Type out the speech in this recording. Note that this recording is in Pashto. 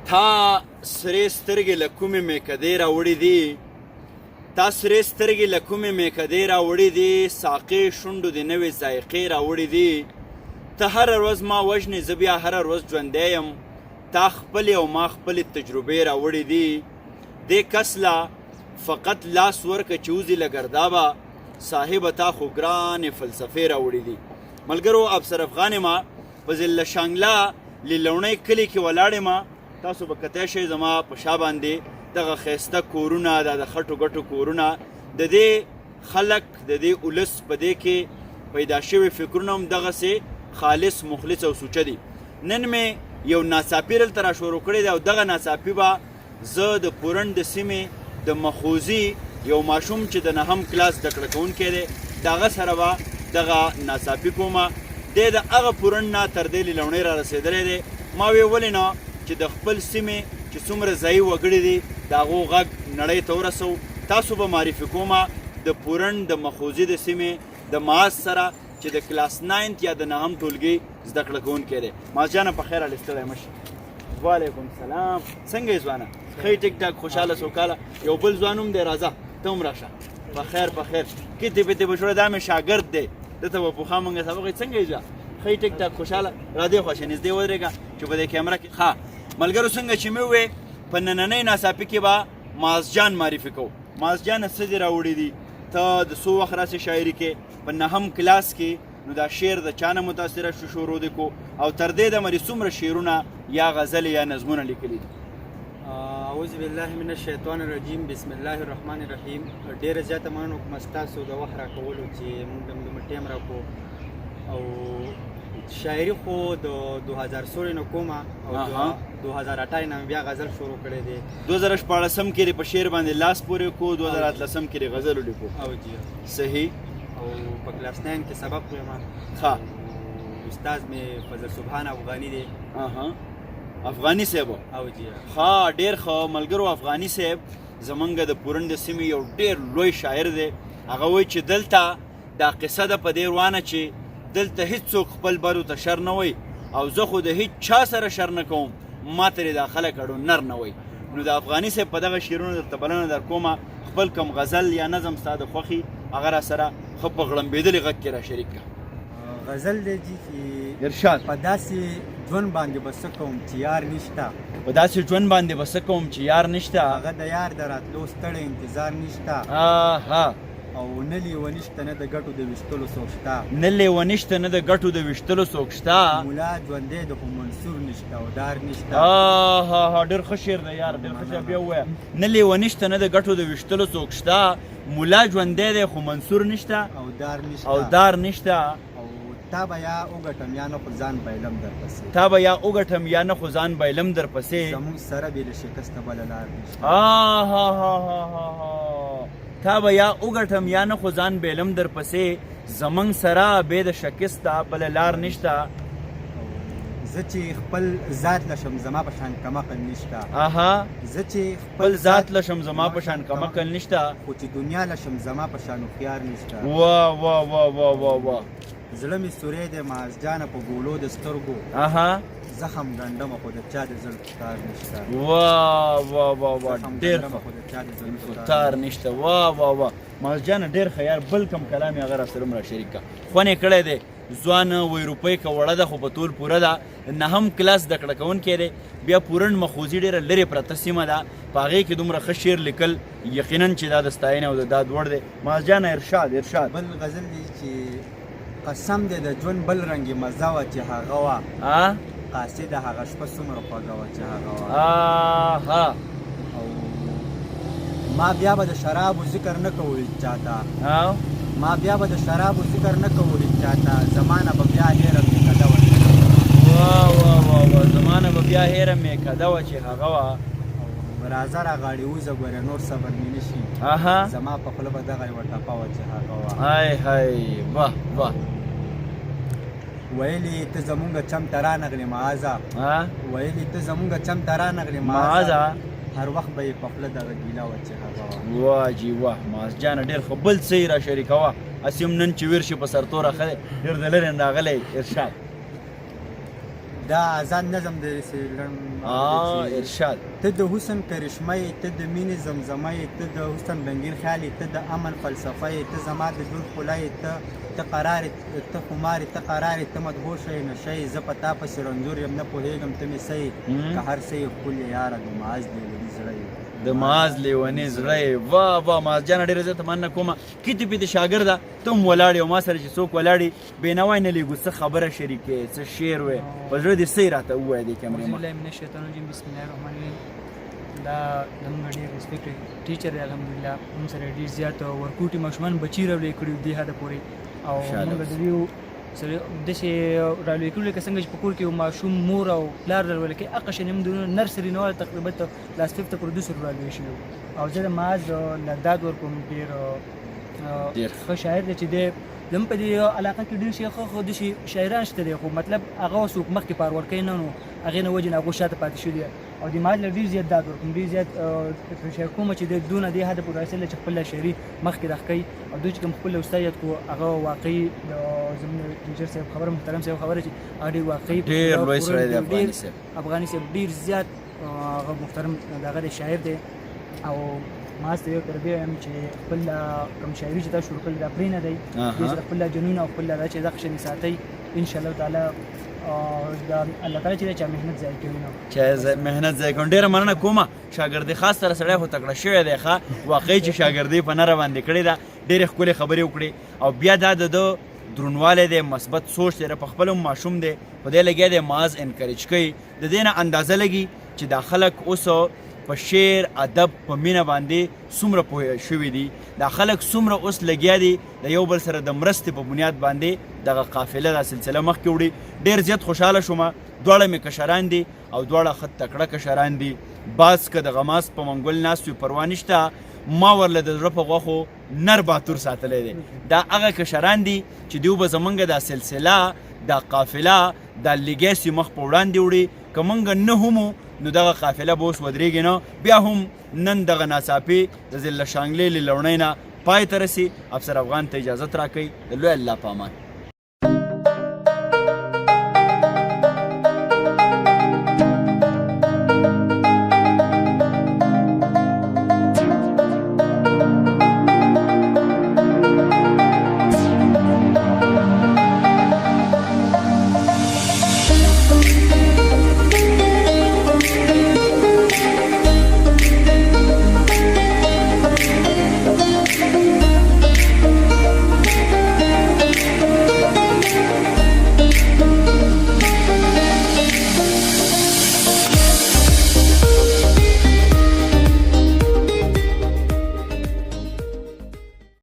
تا سرې سترګې له کومې میکدې راوړې دي تا سرې سترګې له کومې میکدې راوړې دي ساقې شونډو د نوې ذایقې راوړې دي ته هره ورځ ما وژنې زه بیا هره ورځ ژوندی یم تا خپلې او ما خپلې تجربې راوړې دي دې کس له فقط لاس ورکه چې وځي له ګردابه صاحبه تا خو ګرانې فلسفې راوړې دي ملګرو افسر افغان ما په ضلع شانګله لیلوڼۍ کلي کې ولاړ یم تاسو به کتی شئ زما په شا باندې دغه ښایسته کورونه دا د خټو ګټو کورونه د دې خلک د دې اولس په دې کې پیدا شوي فکرونه هم دغسې خالص مخلص او سوچه دي نن مې یو ناڅاپي دلته را شروع کړی دی او دغه ناڅاپي به زه د پورن د سیمې د مخوزي یو ماشوم چې د نهم کلاس زده کړه کوونکی دی د هغه سره به دغه ناڅاپي کومه دی د هغه پورن نه تر دې لیلوڼۍ را رسېدلی دی ما وی ولې نه چې د خپل سیمې چې څومره ځایي وګړي دي د هغو غږ نړۍ ته ورسو تاسو به معرفي کومه د پورن د مخوزي د سیمې د معاذ سره چې د کلاس 9 یا د نهم ټولګي زده کړه کوونکی دی معاذ جانه په خیر هلې ستړی مه شي وعلیکم سلام څنګه یې ځوانه ښه ټیک ټاک خوشحاله سوکاله یو بل ځوان هم دی راځه ته هم راشه په خیر کتې پتې به شوړه دا مې شاګرد دی دته به پوښا مونږ سبق یې څنګه یې ځه ښه ټیک ټاک خوشحاله را دې خوا شه نږدې ودرېږه چې په دې کیمره کې ښه ملګرو څنګه چې مې ووې په نننۍ ناڅاپي کې به معاذ جان معرفي کوو معاذ جانه څه دې راوړي دي ته د څو وخت راسې شاعري کې په نهم کلاس کې نو دا شعر د چا نه متاثره شو شروع دې کو او تر دې دمه دې څومره شعرونه یا غزل یا نظمونه لیکلي دي اعوذ بالله من الشیطان الرجیم بسم الله الرحمن الرحیم ډیره زیاته مننه کوم ستاسو د وخت راکولو چې موږ د ټیم راکو او شاعري خو د 2016 نه کومه او 2018 نه بیا غزل شروع کړی دی 2014 کې په شعر باندې لاس پورې کو 2018 کې غزل ولیکو او جی صحیح او په کلاس 9 کې سبق وایم ها استاد مې فضل سبحان افغانی دی افغانی صاحب او جی ها ډیر ښه ملګرو افغانی صاحب زمونږ د پورن د سیمې یو ډیر لوی شاعر دی هغه وایي چې دلته دا قصه ده په دې روانه چې دلته هیڅوک خپل برو ته شر نه وایي او زه خو د هیڅ چا سره شر نه کوم ما ترې دا خلک اړو نر نه وایي نو د افغاني صاحب په دغه شعرونو درته بلنه در کومه خپل کم غزل یا نظم ستا د خوښي هغه را سره ښه په غړمبېدلي غږ کې را شریک کړه غزل دی چې ارشاد په داسې ژوند باندې به څه کوم چې یار نشته په داسې ژوند باندې به څه کوم چې یار نشته هغه د یار د راتلو ستړی انتظار نشته او نه لیونشته نه د ګټو د ویشتلو څوک شته نه لیونشته نه د ګټو د ویشتلو څوک شته ملا ژوندی د خو منصور نشته او دار نشته ډېر ښه شعر دی یار ډېر ښه شعر بیا ووایه نه لیونشته نه د ګټو د ویشتلو څوک شته ملا ژوندی دی خو منصور نشته او دار نشته تا به یا وګټم یا نه خو ځان بایلم درپسې زموږ سره بې له شکسته بله لار نشته تا به یا وګټم یا نه خو ځان بیلم در پسې زمونږ سره بې د شکسته بله لار نشته زه چې خپل ذات لشم زما په شان کمقل نشته زه چې خپل ذات لشم زما په شان کمقل نشته خو چې دنیا لشم زما په شان هوښیار نشته واه زړه مې سوری دی معاذ جانه په ګولو د سترګو زخم ګنډم خو د چا د زلفو تار نشته ډېر تار نشته واه معاذ جانه ډېر ښه یار بل کم کلام یې هغه را سره هم را شریک کړه خوند یې کړی دی ځوان وی روپۍ که وړه ده خو په طول پوره ده نهم کلاس زده کړه کوونکی دی بیا پورن مخوزي ډېره لرې پرته سیمه ده په هغې کې دومره ښه شعر لیکل یقینا چې دا د ستاینې او د داد وړ دی معاذ جانه ارشاد بل غزل دی چې قسم دی د ژوند بل رنګې مزه وه چې هغه وه قاصده هغه شپه څومره خوږه وه چې هغه وه او ما بیا به د شرابو ذکر نه کولو چاته زمانه به بیا هیره مې کده وه زمانه به بیا هیره مې کده وه چې هغه وه راځه راغاړې وځه ګوره نور صبر مې نه شي زما په خوله به دغه یوه ټپه وه چې هغه وه ویلې ته زمونږ چم ته رانغلې معاذه هر وخت به یې په خوله دغه ګیله وه چې هغه وه واه معاذ جانه ډېر ښه بل څه یې را شریکوه هسې هم نن چې ویر شي په سرتوره ښه دی ډېر د لرې راغلی ارشاد دا آزاد نظم دی ارشاد ته د حسن کرشمه یې، ته د مینې زمزمه یې، ته د حسن رنګین خیال یې، ته د امن فلسفه یې، ته زما د ژوند ښکلا یې، ته قرار یې، ته خمار یې، ته قرار یې، ته مدهوشه یې، نشه یې، زه په تا پسې رنځور یم، نه پوهېږم ته مې څه یې، که هر څه یې ښکل یې یاره د معاذ لیوني زړه یې، د معاذ لیوني زړه یې. واه واه معاذ جانه ډېره زیاته مننه کومه. کیتې پیتې شاګرده ته هم ولاړې او ما سره چې څوک ولاړې بېنوای نه لیږو، څه خبره شریکې، څه شعر وې په زړه دې څه یې راته ووایه دې کیمرې اعوذ بالله من الشیطان الرجیم بسم الله الرحمن الرحیم. دا زموږ ډېر ریسپیکټ ټیچر دی الحمدلله، موږ سره ډېر زیات ورکوټي ماشومان بچي راولې کړي دې حده پورې، او موږ د دې سره داسې رالوی کړو لکه څنګه چې په کور کې یو ماشوم مور او پلار رالوی کوي، هغه شان موږ د نرسري نه تقریبا کلاس 5 ته پورې دوسر رالوی شوي. او زه د معاذ نه داد ورکوم، ډېر ښه شاعر دی چې دی زموږ په دې علاقه کې ډېر ښه داسې شاعران شته دی، خو مطلب هغه څوک مخکې پارورکی نه نو هغې نه وجې نه هغوی شاته پاتې شوي دي. او د معاذ له ډېر زیات داد ورکوم، ډېر زیات شاعر کومه چې دی دونه دې حده پورې رسېدلی چې خپله شاعري مخکې راښکوي. او دوی چې کوم خپل استاد یاد کړو هغه واقعي زموږ ټیچر صاحب خبره، محترم صاحب خبره چې هغه ډېر واقعي ډېر لوی سړی دی افغاني صاحب، ډېر زیات هغه محترم دغه دی شاعر دی. او معاذ ته یو تربیه یم چې خپل کوم شاعري چې تا شروع کړې دا پرې نه دی، دې سره خپل جنون او خپل دا چې دغه شانې ساتئ انشاءالله تعالی. دا الله تعالی چې چا محنت ضایع کوي نه، چې محنت ضایع کوي. ډېره مننه کومه. شاګردي خاص سره سړی خو تکړه شوی دی ښه، واقعي چې شاګردي په نره باندې کړې ده، ډېرې ښکلې خبرې وکړې. او بیا دا د ده درونوالی دی، مثبت سوچ دی، په خپل هم ماشوم دی، په دې لګیا دی معاذ انکریج کوي. د دې نه اندازه لګي چې دا خلک اوس په شعر ادب په مینه باندې څومره پوه شوي دي، دا خلک څومره اوس لګیا دي د یو بل سره د مرستې په بنیاد باندې دغه قافله دا سلسله مخکې وړي. ډېر زیات خوشحاله شوم. دواړه مې کشران دي او دواړه ښه تکړه کشران دي. باز که د غماس په منګول ناست وي پروا نشته، ما ورله د زړه په غوښو نر باتور ساتلی دی. دا هغه کشران دي چې دوی به زمونږ دا سلسله، دا قافله، دا لیګیسي مخ په وړاندې وړي. که موږ نه همو نو دغه قافله به اوس ودرېږي نه. بیا هم نن دغه ناڅاپي د ضلع شانګلې له لوڼۍ نه پای ته رسي. افسر افغان ته اجازت راکوي. د لوی الله په امان.